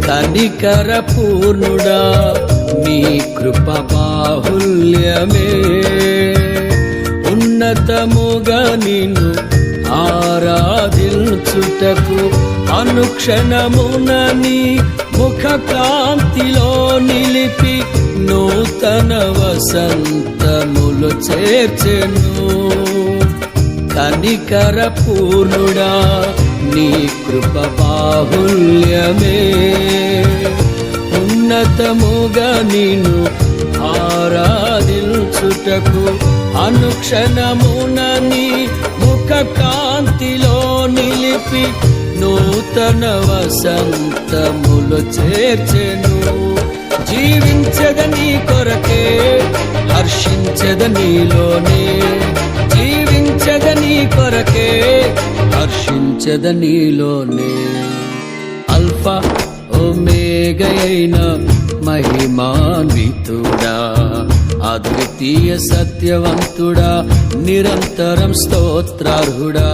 కనికర పూర్ణుడా నీ కృప బాహుల్యమే ఉన్నతముగా నిన్ను ఆరాధించుటకు అనుక్షణమున నీ ముఖ కాంతిలో నిలిపి నూతన వసంతములు చేర్చెను కనికర పూర్ణుడా నీ కృప బాహుల్యమే ఉన్నతముగా నిన్ను ఆరాధించుటకు అనుక్షణమున నీ ముఖ కాంతిలో నిలిపి నూతన వసంతములు చేర్చెను జీవించద నీ కొరకే హర్షించద నీలోనే జీవించద నీ కొరకే హర్షించద నీలోనే అల్ఫా ఒమేగయైన మహిమాన్వితుడా అద్వితీయ సత్యవంతుడా నిరంతరం స్తోత్రార్హుడా